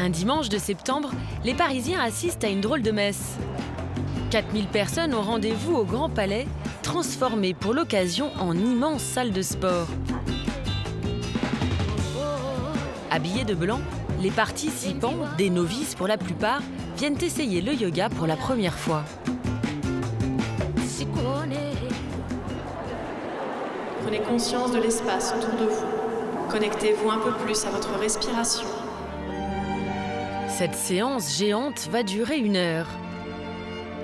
Un dimanche de septembre, les Parisiens assistent à une drôle de messe. 4000 personnes ont rendez-vous au Grand Palais, transformé pour l'occasion en immense salle de sport. Habillés de blanc, les participants, des novices pour la plupart, viennent essayer le yoga pour la première fois. Prenez conscience de l'espace autour de vous. Connectez-vous un peu plus à votre respiration. Cette séance géante va durer 1 heure.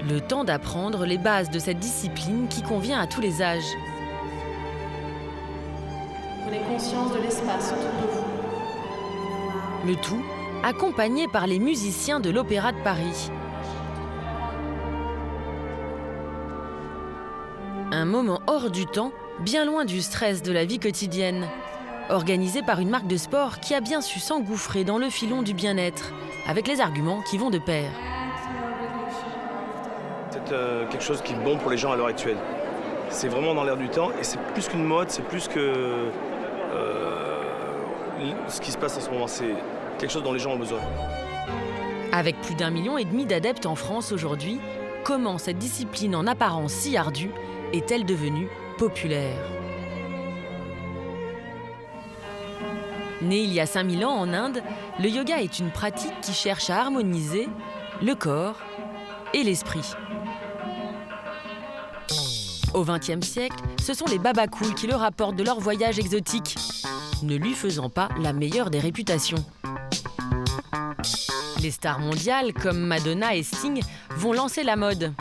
Le temps d'apprendre les bases de cette discipline qui convient à tous les âges. Prenez conscience de l'espace autour de vous. Le tout accompagné par les musiciens de l'Opéra de Paris. Un moment hors du temps, bien loin du stress de la vie quotidienne. Organisé par une marque de sport qui a bien su s'engouffrer dans le filon du bien-être, avec les arguments qui vont de pair. C'est quelque chose qui est bon pour les gens à l'heure actuelle. C'est vraiment dans l'air du temps et c'est plus qu'une mode, c'est plus que ce qui se passe en ce moment. C'est quelque chose dont les gens ont besoin. Avec plus d'1,5 million d'adeptes en France aujourd'hui, comment cette discipline en apparence si ardue est-elle devenue populaire? Né il y a 5000 ans en Inde, le yoga est une pratique qui cherche à harmoniser le corps et l'esprit. Au XXe siècle, ce sont les babacools qui le rapportent de leur voyage exotique, ne lui faisant pas la meilleure des réputations. Les stars mondiales comme Madonna et Sting vont lancer la mode.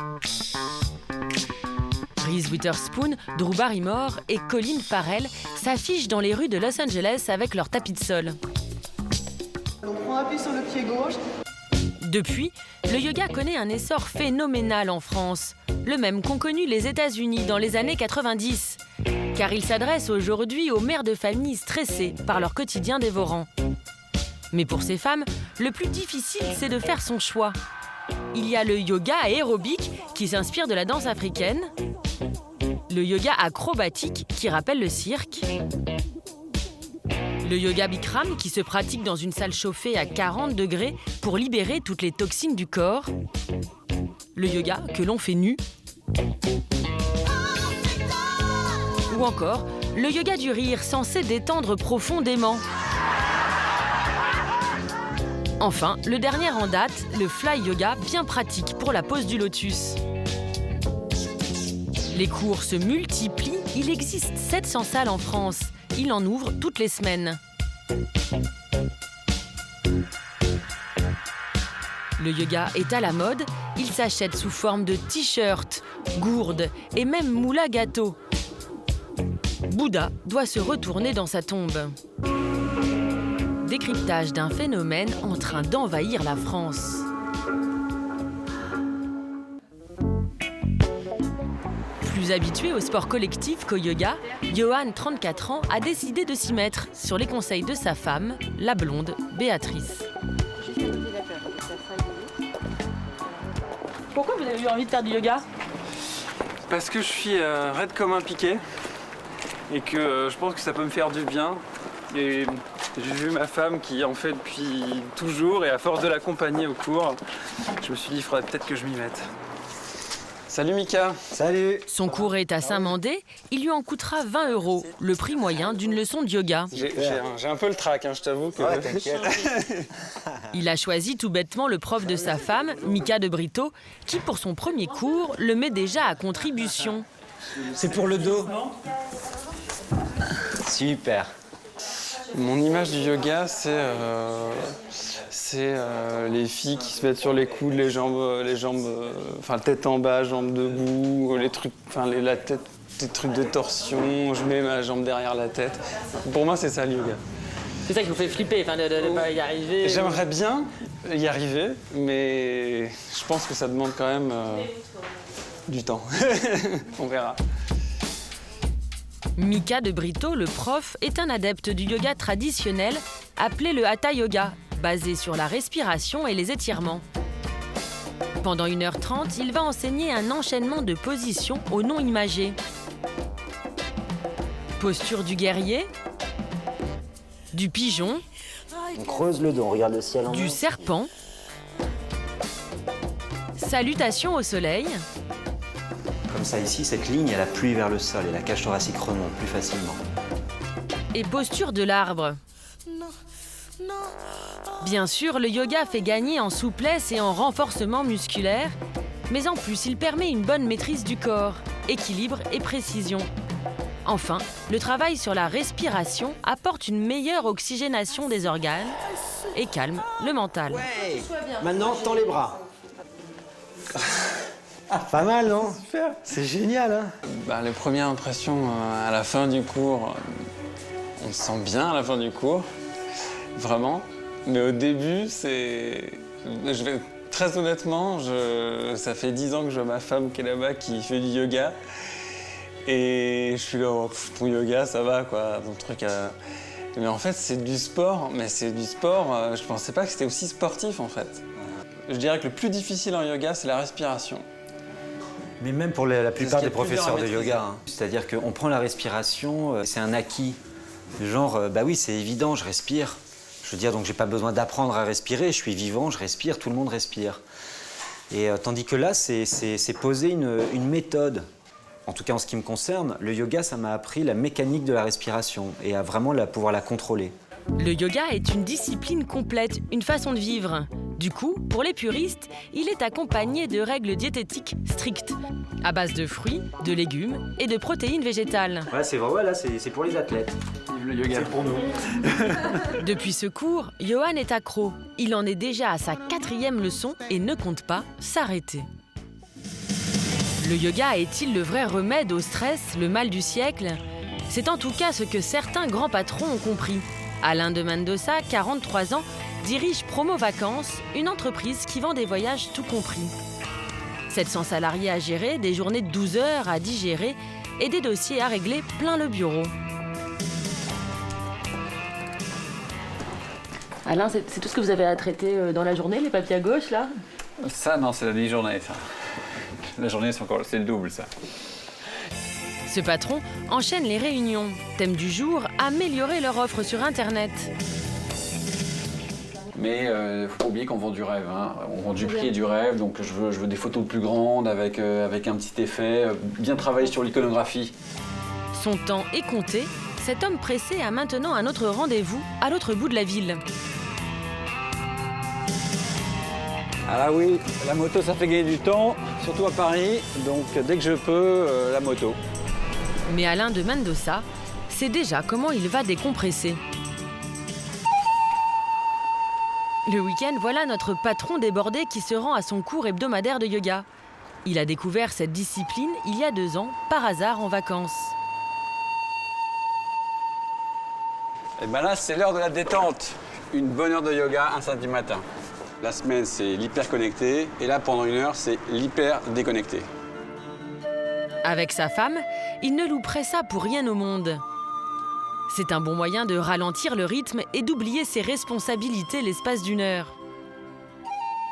Reese Witherspoon, Drew Barrymore et Colin Farrell s'affichent dans les rues de Los Angeles avec leur tapis de sol. On prend appui sur le pied gauche. Depuis, le yoga connaît un essor phénoménal en France, le même qu'ont connu les États-Unis dans les années 90, car il s'adresse aujourd'hui aux mères de famille stressées par leur quotidien dévorant. Mais pour ces femmes, le plus difficile, c'est de faire son choix. Il y a le yoga aérobique qui s'inspire de la danse africaine, le yoga acrobatique qui rappelle le cirque, le yoga Bikram qui se pratique dans une salle chauffée à 40 degrés pour libérer toutes les toxines du corps, le yoga que l'on fait nu, ou encore le yoga du rire censé détendre profondément. Enfin, le dernier en date, le fly yoga, bien pratique pour la pose du lotus. Les cours se multiplient, il existe 700 salles en France. Il en ouvre toutes les semaines. Le yoga est à la mode, il s'achète sous forme de t-shirt, gourde et même moule à gâteau. Bouddha doit se retourner dans sa tombe. Décryptage d'un phénomène en train d'envahir la France. Plus habitué au sport collectif qu'au yoga, Johan, 34 ans, a décidé de s'y mettre sur les conseils de sa femme, la blonde Béatrice. Pourquoi vous avez eu envie de faire du yoga? Parce que je suis raide comme un piquet et que je pense que ça peut me faire du bien. Et j'ai vu ma femme qui en fait depuis toujours et à force de l'accompagner au cours, je me suis dit il faudrait peut-être que je m'y mette. Salut Mika. Salut. Son cours est à Saint-Mandé, il lui en coûtera 20 €, le prix moyen d'une leçon de yoga. J'ai un peu le trac, je t'avoue que... Ouais, t'inquiète. Il a choisi tout bêtement le prof de sa femme, Mika de Brito, qui pour son premier cours le met déjà à contribution. C'est pour le dos. Super. Mon image du yoga, c'est les filles qui se mettent sur les coudes, les jambes, tête en bas, jambes debout, les trucs, la tête, des trucs de torsion, je mets ma jambe derrière la tête. Pour moi, c'est ça le yoga. C'est ça qui vous fait flipper, de ne pas y arriver. J'aimerais bien y arriver, mais je pense que ça demande quand même du temps. On verra. Mika de Brito, le prof, est un adepte du yoga traditionnel appelé le Hatha Yoga, basé sur la respiration et les étirements. Pendant 1h30, il va enseigner un enchaînement de positions au nom imagé. Posture du guerrier, du pigeon On creuse le dos, on regarde le ciel en Du haut. serpent. Salutations au soleil. Comme ça ici, cette ligne, elle appuie vers le sol et la cage thoracique remonte plus facilement. Et posture de l'arbre. Bien sûr, le yoga fait gagner en souplesse et en renforcement musculaire, mais en plus, il permet une bonne maîtrise du corps, équilibre et précision. Enfin, le travail sur la respiration apporte une meilleure oxygénation des organes et calme le mental. Ouais. Maintenant, tends les bras. Pas mal, non? C'est génial, hein? Les premières impressions à la fin du cours, on se sent bien à la fin du cours, vraiment. Mais au début, très honnêtement, ça fait 10 ans que je vois ma femme qui est là-bas, qui fait du yoga. Et je suis là, oh, ton yoga, ça va, quoi, ton truc. Mais en fait, c'est du sport, je pensais pas que c'était aussi sportif, en fait. Je dirais que le plus difficile en yoga, c'est la respiration. Mais même pour la plupart des C'est ce qu'il y a de plus professeurs dur à de yoga, hein. C'est-à-dire qu'on prend la respiration, c'est un acquis. Genre, bah oui, c'est évident, je respire. Je veux dire, donc j'ai pas besoin d'apprendre à respirer, je suis vivant, je respire, tout le monde respire. Et tandis que là, c'est poser une méthode. En tout cas, en ce qui me concerne, le yoga, ça m'a appris la mécanique de la respiration et à vraiment pouvoir la contrôler. Le yoga est une discipline complète, une façon de vivre. Du coup, pour les puristes, il est accompagné de règles diététiques strictes, à base de fruits, de légumes et de protéines végétales. Ouais, c'est vrai, là, c'est pour les athlètes. Vive le yoga. C'est pour nous. Depuis ce cours, Johan est accro. Il en est déjà à sa 4e leçon et ne compte pas s'arrêter. Le yoga est-il le vrai remède au stress, le mal du siècle? C'est en tout cas ce que certains grands patrons ont compris. Alain de Mendoza, 43 ans, dirige Promo Vacances, une entreprise qui vend des voyages tout compris. 700 salariés à gérer, des journées de 12 heures à digérer et des dossiers à régler plein le bureau. Alain, c'est tout ce que vous avez à traiter dans la journée, les papiers à gauche, là? Ça, non, c'est la demi-journée, ça. La journée, c'est le double, ça. Ce patron enchaîne les réunions. Thème du jour, améliorer leur offre sur Internet. Mais il faut pas oublier qu'on vend du rêve, hein. On vend du prix et du rêve, donc je veux des photos plus grandes avec un petit effet, bien travailler sur l'iconographie. Son temps est compté. Cet homme pressé a maintenant un autre rendez-vous à l'autre bout de la ville. Ah oui, la moto, ça fait gagner du temps, surtout à Paris, donc dès que je peux, la moto. Mais Alain de Mendoza sait déjà comment il va décompresser. Le week-end, voilà notre patron débordé qui se rend à son cours hebdomadaire de yoga. Il a découvert cette discipline il y a 2 ans, par hasard en vacances. Et ben là, c'est l'heure de la détente. Une bonne heure de yoga un samedi matin. La semaine, c'est l'hyper connecté, et là, pendant 1 heure, c'est l'hyper déconnecté. Avec sa femme, il ne louperait ça pour rien au monde. C'est un bon moyen de ralentir le rythme et d'oublier ses responsabilités l'espace d'1 heure.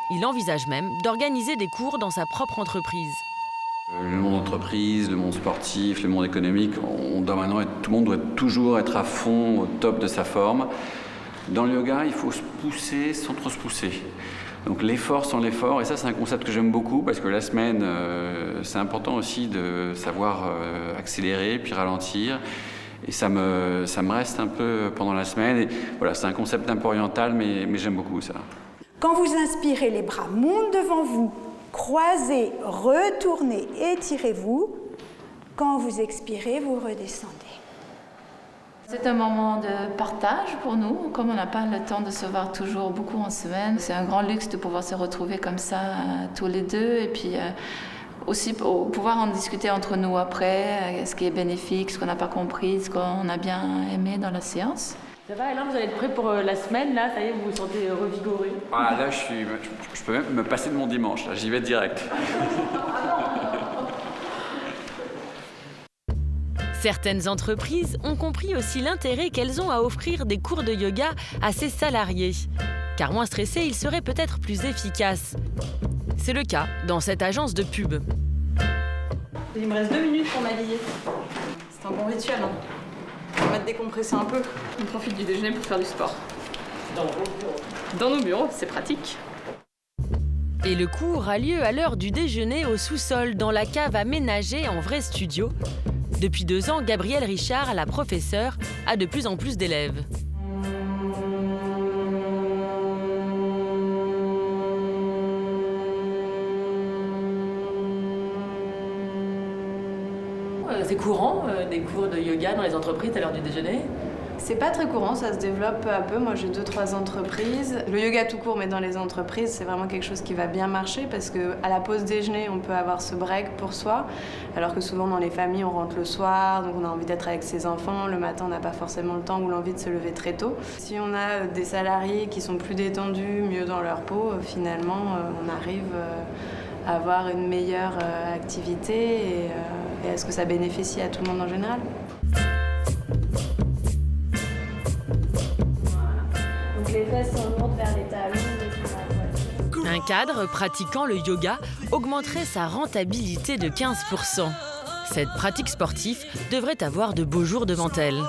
Il envisage même d'organiser des cours dans sa propre entreprise. Le monde entreprise, le monde sportif, le monde économique, tout le monde doit toujours être à fond, au top de sa forme. Dans le yoga, il faut se pousser sans trop se pousser. Donc l'effort sans l'effort, et ça c'est un concept que j'aime beaucoup parce que la semaine, c'est important aussi de savoir accélérer puis ralentir. Et ça me reste un peu pendant la semaine. Et voilà, c'est un concept un peu oriental, mais j'aime beaucoup ça. Quand vous inspirez, les bras montent devant vous, croisez, retournez, étirez-vous. Quand vous expirez, vous redescendez. C'est un moment de partage pour nous, comme on n'a pas le temps de se voir toujours beaucoup en semaine. C'est un grand luxe de pouvoir se retrouver comme ça tous les deux et puis aussi pouvoir en discuter entre nous après, ce qui est bénéfique, ce qu'on n'a pas compris, ce qu'on a bien aimé dans la séance. Ça va, Alain, vous allez être prêt pour la semaine, là? Ça y est, vous vous sentez revigoré? Ah, là, je peux même me passer de mon dimanche, là, j'y vais direct. Certaines entreprises ont compris aussi l'intérêt qu'elles ont à offrir des cours de yoga à ses salariés. Car moins stressés, ils seraient peut-être plus efficaces. C'est le cas dans cette agence de pub. Il me reste 2 minutes pour m'habiller. C'est un bon rituel, hein. On va te décompresser un peu. On profite du déjeuner pour faire du sport. Dans nos bureaux, c'est pratique. Et le cours a lieu à l'heure du déjeuner au sous-sol, dans la cave aménagée en vrai studio. Depuis 2 ans, Gabrielle Richard, la professeure, a de plus en plus d'élèves. C'est courant, des cours de yoga dans les entreprises à l'heure du déjeuner? C'est pas très courant, ça se développe peu à peu. Moi, j'ai 2-3 entreprises. Le yoga tout court, mais dans les entreprises, c'est vraiment quelque chose qui va bien marcher parce qu'à la pause déjeuner, on peut avoir ce break pour soi, alors que souvent dans les familles, on rentre le soir, donc on a envie d'être avec ses enfants. Le matin, on n'a pas forcément le temps ou l'envie de se lever très tôt. Si on a des salariés qui sont plus détendus, mieux dans leur peau, finalement, on arrive à avoir une meilleure activité et est-ce que ça bénéficie à tout le monde en général? Donc les fesses sont lourdes vers les talons. Un cadre pratiquant le yoga augmenterait sa rentabilité de 15%. Cette pratique sportive devrait avoir de beaux jours devant elle.